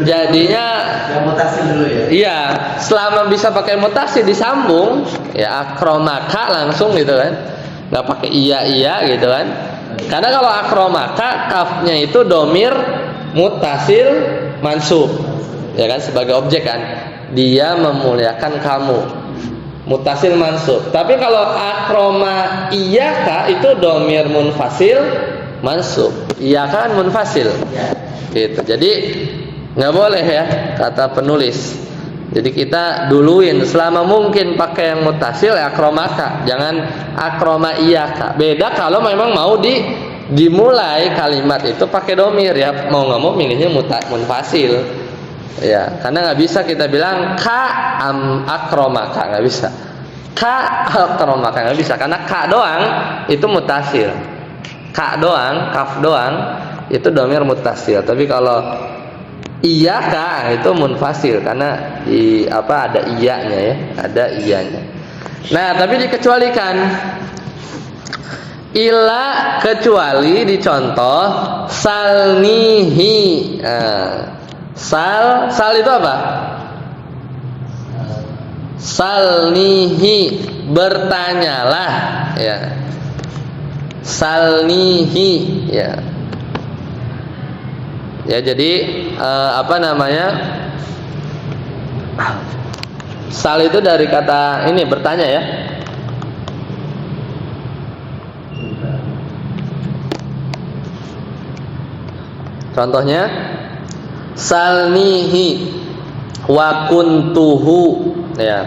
A: jadinya
B: yang mutasil dulu ya.
A: Iya, selama bisa pakai mutasi disambung, ya akromaka langsung gitu kan, nggak pakai iya gitu kan. Karena kalau akromaka kafnya itu domir mutasil mansub, ya kan, sebagai objek kan, dia memuliakan kamu, mutasil mansub. Tapi kalau akroma iyaka itu domir munfasil mansub, iyaka kan munfasil, gitu. Jadi nggak boleh ya kata penulis. Jadi kita duluin selama mungkin pakai yang mutasil ya akromaka, jangan akroma iyaka. Beda kalau memang mau dimulai kalimat itu pakai domir ya, mau nggak mau milihnya munfasil. Ya, karena nggak bisa kita bilang ka akromaka, nggak bisa. Ka akromaka nggak bisa, karena ka doang itu mutasil. Ka doang, kaf doang itu domir mutasil. Tapi kalau iyaka itu munfasil karena ada iyanya ya, ada iyanya. Nah, tapi dikecualikan. Ila kecuali dicontoh salnihi. Sal itu apa? Salnihi, bertanyalah ya. Salnihi ya. Ya, jadi sal itu dari kata ini bertanya ya. Contohnya salnihi wa kuntuhu ya.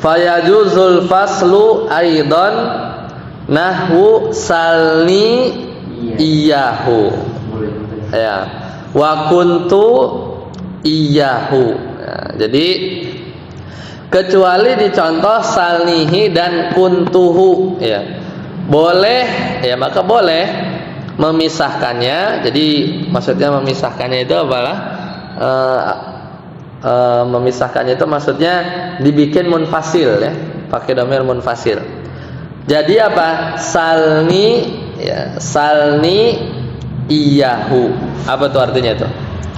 A: Fayajuzul faslu aidan nahwu salni iyahu. Ya, wa kuntu iyahu. Ya, jadi kecuali dicontoh salnihi dan kuntuhu ya. Boleh ya, maka boleh memisahkannya. Jadi maksudnya memisahkannya itu adalah memisahkannya itu maksudnya dibikin munfasil ya, pakai domir munfasil. Jadi apa? Salni ya, salni iyahu. Apa tuh artinya itu?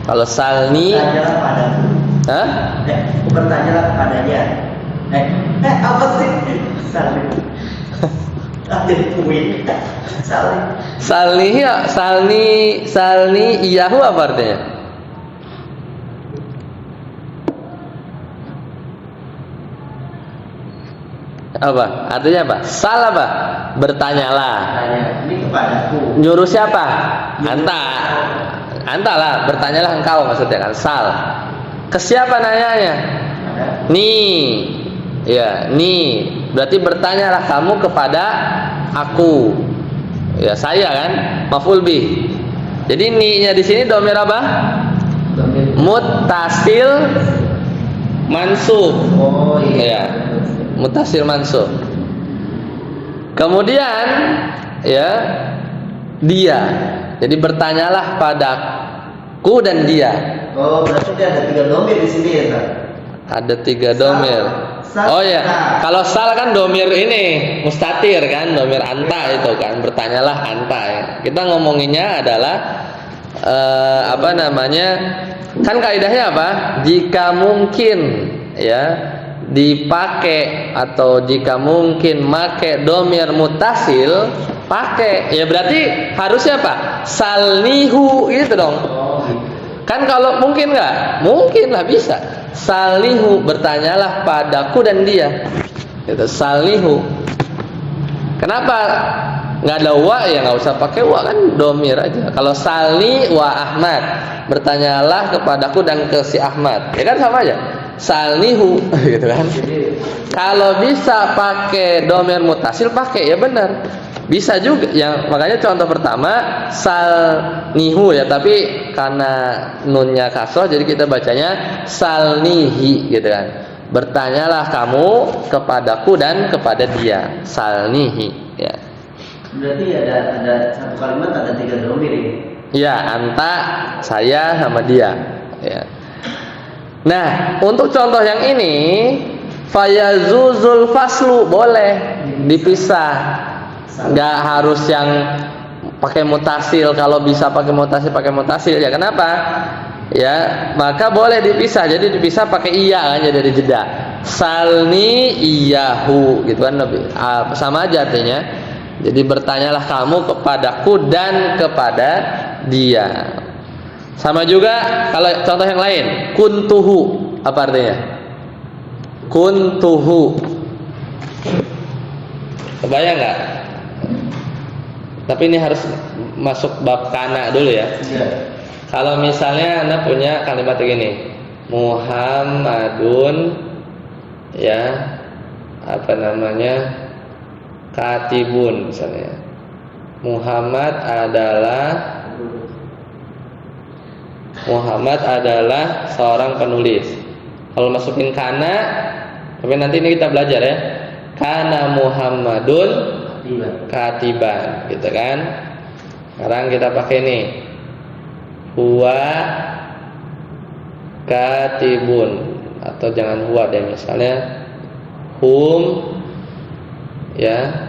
A: Kalau salni,
B: tanyalah padaku.
A: hah?
B: Bukan tanyalah kepadanya. Apa sih? Saling. Ada kuih. Saling.
A: Salni iyahu apa artinya? Apa? Artinya apa? Sal apa? Bertanyalah.
B: Tanya, ini kepadaku.
A: Nyuruh siapa? Anta. Anta lah, bertanyalah engkau maksudnya kan. Sal. Ke siapa nanyanya?
B: Ada.
A: Nih. Ya, nih. Berarti bertanyalah kamu kepada aku. Ya, saya kan, maf'ul bih. Jadi ni-nya di sini dhamir apa? Muttasil mansub.
B: Oh iya.
A: Ya. Muttasil mansub. Kemudian ya dia. Jadi bertanyalah padaku dan dia.
B: Oh, berarti dia ada 3 domir di sini ya, Pak?
A: Ada 3 domir. Oh ya, kalau sal kan domir ini mustatir kan, domir anta itu kan, bertanyalah anta ya. Kita ngomonginnya adalah apa namanya? Kan kaidahnya apa? Jika mungkin ya dipakai atau jika mungkin make domir mutasil pakai ya, berarti harusnya apa? Salnihu gitu dong.
B: Oh, gitu.
A: Kan kalau mungkin nggak? Mungkin lah, bisa. Salnihu, bertanyalah padaku dan dia. Gitu, salnihu. Kenapa nggak ada wa? Ya nggak usah pakai wa, kan domir aja. Kalau salni wa Ahmad, bertanyalah kepadaku dan ke si Ahmad. Ya kan sama aja. Salnihu, gitu kan. Kalau bisa pakai domir mutasil pakai, ya benar. Bisa juga. Yang makanya contoh pertama salnihu ya, tapi karena nunnya kasroh jadi kita bacanya salnihi gitu kan. Bertanyalah kamu kepadaku dan kepada dia. Salnihi ya.
B: Berarti ada satu kalimat ada 3 domir ini.
A: Ya, anta, saya sama dia ya. Nah, untuk contoh yang ini fayazuzul faslu, boleh dipisah. Nggak harus yang pakai mutasil. Kalau bisa pakai mutasil ya. Kenapa? Ya, maka boleh dipisah. Jadi dipisah pakai iya kan, jadi jeda. Salni iyahu gitu kan, lebih sama aja artinya. Jadi bertanyalah kamu kepadaku dan kepada dia. Sama juga kalau contoh yang lain, kuntuhu, apa artinya? Kuntuhu. Kebayang nggak? Tapi ini harus masuk bab kana dulu ya.
B: Iya.
A: Kalau misalnya Anda punya kalimat begini, Muhammadun ya, apa namanya, katibun misalnya. Muhammad adalah seorang penulis. Kalau masukin kana, tapi nanti ini kita belajar ya. Kana Muhammadun katiban, gitu kan. Sekarang kita pakai nih, huwa katibun, atau jangan huwa deh, misalnya hum ya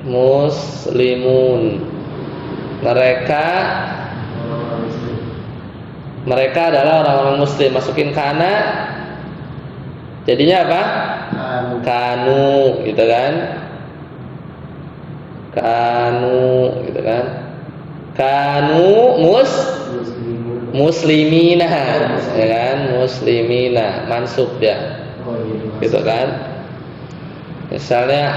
A: muslimun, mereka adalah orang-orang muslim. Masukin kana, jadinya apa? Kanu, gitu kan. Kanu, gitu kan. Kanu muslimina, ya kan, muslimina, mansub ya, gitu kan. Misalnya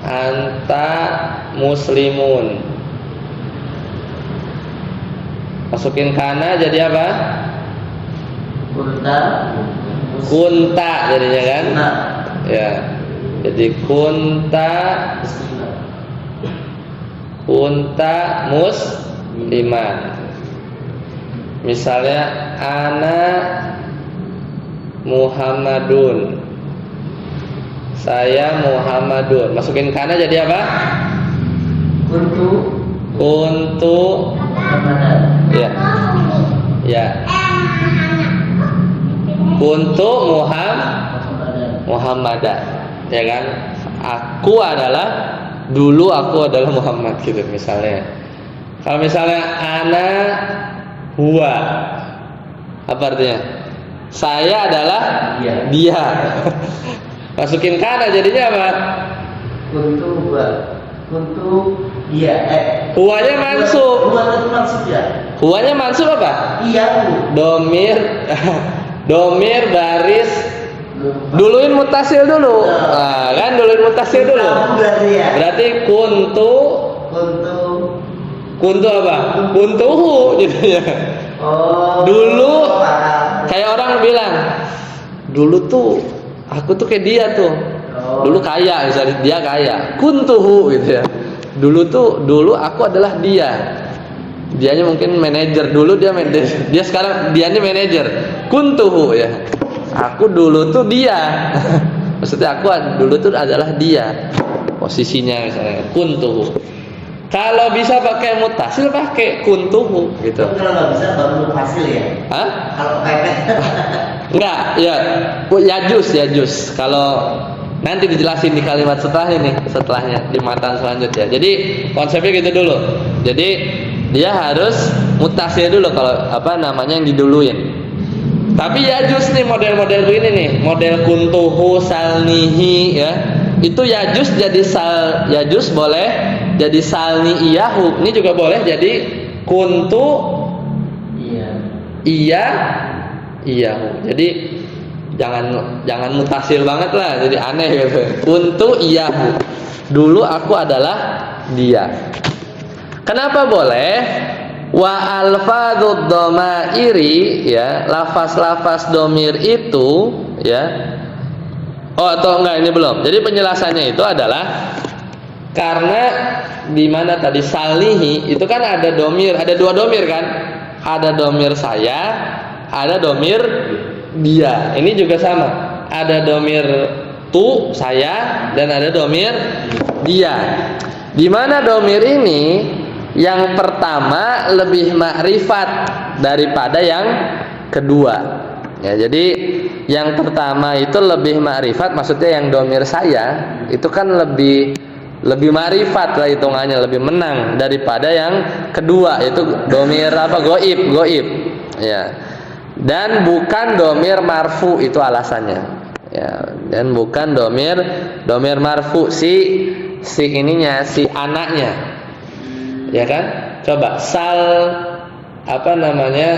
A: anta muslimun, masukin kana jadi apa? Kunta jadinya kan. Ya, jadi kunta musliman. Misalnya ana Muhammadun, saya Muhammadun, masukin kana jadi apa? Kuntu ya. Ya. Kuntu Muhammadan, ya kan? Dulu aku adalah Muhammad gitu misalnya. Kalau misalnya ana huwa, Apa artinya? Saya adalah
B: Dia.
A: dia. Masukin kana jadinya apa?
B: Kuntu dia.
A: Huwanya mansub.
B: Huwa itu mansub ya.
A: Huwanya mansub apa?
B: Iya.
A: Domir baris. Duluin mutasil dulu. Nah, kan duluin mutasil dulu.
B: Berarti ya.
A: Berarti kuntu apa? Kuntuhu jadinya.
B: Oh.
A: Dulu
B: paham.
A: kayak orang bilang, dulu tuh aku tuh kayak dia tuh.
B: Oh.
A: Dulu kaya, misalnya dia kaya. Kuntuhu gitu ya. Dulu aku adalah dia. Dianya mungkin manajer, dulu dia manajer. Dia sekarang dianya manajer. Kuntuhu ya. Aku dulu tuh dia. Maksudnya aku dulu tuh adalah dia. Posisinya misalnya kuntuhu. Kalau bisa pakai mutasil pakai kuntuhu gitu.
B: Tapi kalau nggak bisa baru hasil ya.
A: Hah?
B: Kalau pepet.
A: Enggak, ya. Yajus. Kalau nanti dijelasin di kalimat setelahnya di matan selanjutnya. Jadi konsepnya gitu dulu. Jadi dia harus mutasil dulu kalau apa namanya yang diduluin. Tapi yajus nih model-model begini nih, model kuntuhu salnihi ya. Itu yajus jadi yajus boleh jadi salni iyahu. Ini juga boleh jadi kuntu iyahu. Jadi jangan mutasil banget lah, jadi aneh gitu. Kuntu iyahu. Dulu aku adalah dia. Kenapa boleh? Wa alfadzud dhamairi ya, lafaz-lafaz domir itu ya. Oh atau enggak ini belum. Jadi penjelasannya itu adalah karena di mana tadi salnihi itu kan ada domir, ada dua domir kan? Ada domir saya, ada domir dia. Ini juga sama. Ada domir tu saya dan ada domir dia. Di mana domir ini yang pertama lebih makrifat daripada yang kedua. Ya, jadi yang pertama itu lebih makrifat, maksudnya yang domir saya itu kan lebih makrifat lah hitungannya, lebih menang daripada yang kedua itu domir apa goib. Ya. Dan bukan domir marfu itu alasannya. Ya, dan bukan domir marfu si ininya, si anaknya. Ya kan? Coba sal apa namanya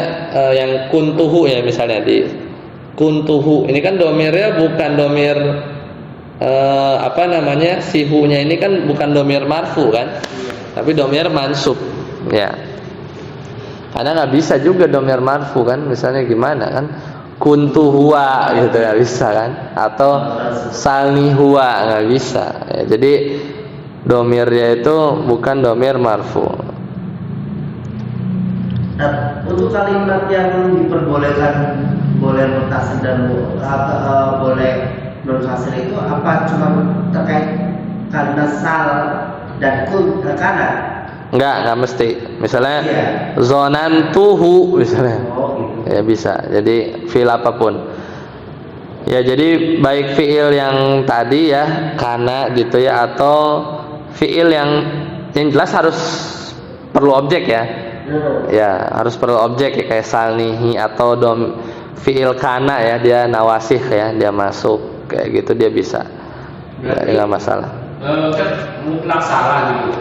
A: yang kuntuhu ya misalnya di kuntuhu ini kan domirnya bukan domir apa namanya sihunya ini kan bukan domir marfu kan, tapi domir mansub ya. Karena nggak bisa juga domir marfu kan, misalnya gimana kan kuntuhuwa gitu nggak bisa kan, atau salnihuwa nggak bisa ya. Jadi domirnya itu bukan domir marfu.
B: Nah, untuk kalimat yang diperbolehkan boleh mutasil dan boleh non fasil itu apa cuma terkait karena sal dan kun karena?
A: Enggak mesti. Misalnya
B: Iya.
A: zonantuhu misalnya.
B: Oh gitu.
A: Ya bisa. Jadi fiil apapun. Ya jadi baik fiil yang tadi ya karena gitu ya, atau fiil yang jelas harus perlu objek ya. Ya harus perlu objek ya, kayak salnihi atau fiil kana ya, dia nawasih ya, dia masuk kayak gitu dia bisa. Nggak masalah.
C: Kan mutlak salah gitu.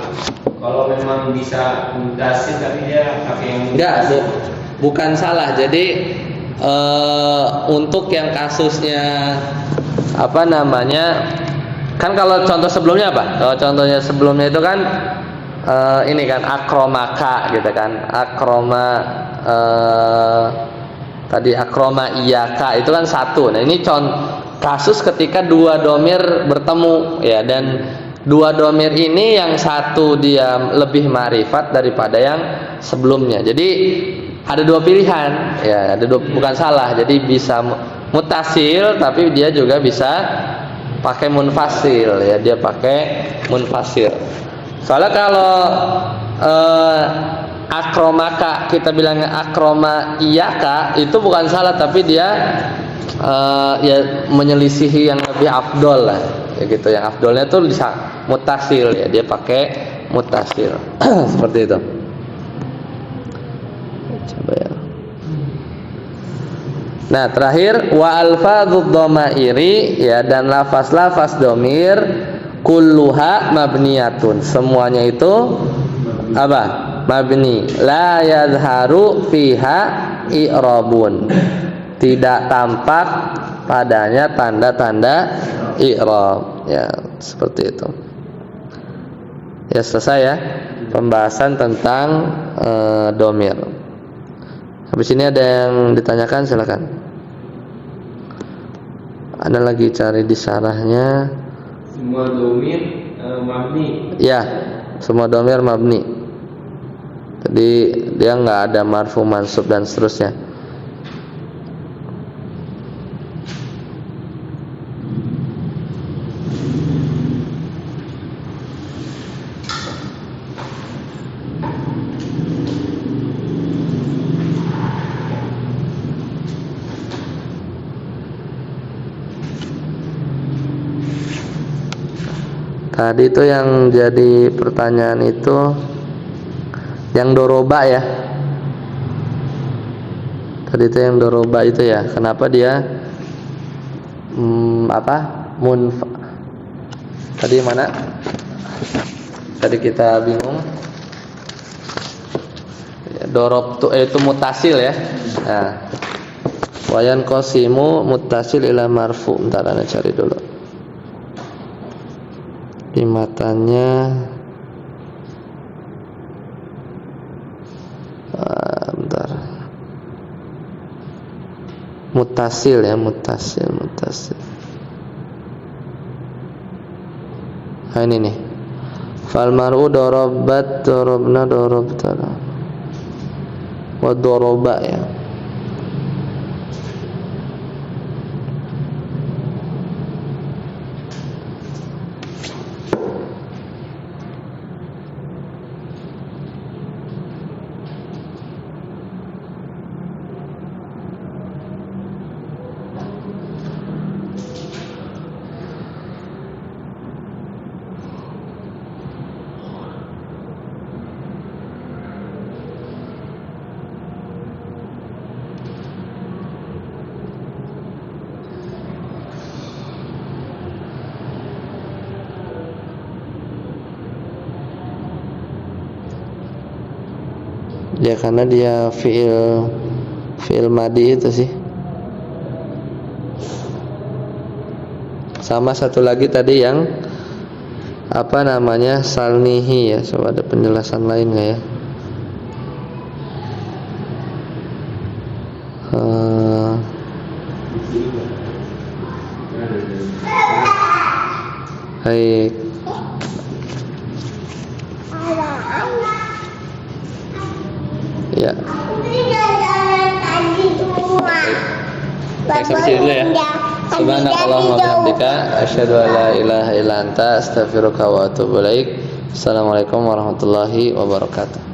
C: Kalau memang bisa mutasil tapi dia pakai yang
A: Enggak, bukan salah. Jadi untuk yang kasusnya apa namanya, kan kalau contoh sebelumnya apa? Kalau contohnya sebelumnya itu kan ini kan akromaka gitu kan, tadi akroma iyaka itu kan satu. Nah ini kasus ketika dua domir bertemu ya, dan dua domir ini yang satu dia lebih ma'rifat daripada yang sebelumnya. Jadi ada dua pilihan ya, bukan salah. Jadi bisa mutasil tapi dia juga bisa pakai munfasil ya, dia pakai munfasil. Soalnya kalau akromaka kita bilangnya akroma iyaka itu bukan salah, tapi dia ya menyelisihi yang lebih afdol lah ya gitu. Yang afdolnya tuh bisa mutasil ya, dia pakai mutasil. Seperti itu. Coba ya. Nah, terakhir wa alfadzud dhamairi, ya, dan lafaz-lafaz domir kulluha mabniyatun, semuanya itu apa? Mabni. La yadharu fiha i'rabun, tidak tampak padanya tanda-tanda i'rab, ya, seperti itu. Ya, selesai ya pembahasan tentang domir. Habis ini ada yang ditanyakan, silakan. Ada lagi cari di syarahnya.
C: Semua domir mabni.
A: Ya, semua domir mabni. Jadi dia nggak ada marfu, mansub dan seterusnya. Tadi itu yang jadi pertanyaan itu yang doroba ya. Tadi itu yang doroba itu ya. Kenapa dia tadi mana? Tadi kita bingung. Dorob itu mutasil ya. Nah, wayan qasimu mutasil ila marfu. Bentar, ana cari dulu. Di matanya bentar. Mutasil ya, mutasil. Nah, ini nih. Fal mar'u darabat, darabna, darabtana. Wa daraba ya. Ya, karena dia fi'il madi itu sih. Sama satu lagi tadi yang apa namanya, salnihi ya. Coba ada penjelasan lain nggak ya? Baik. Ya. Baik, sampai sini dulu ya. Subhanakallahumma wa bihamdika asyhadu an la ilaha illa anta astaghfiruka wa atubu ilaik. Assalamualaikum warahmatullahi wabarakatuh.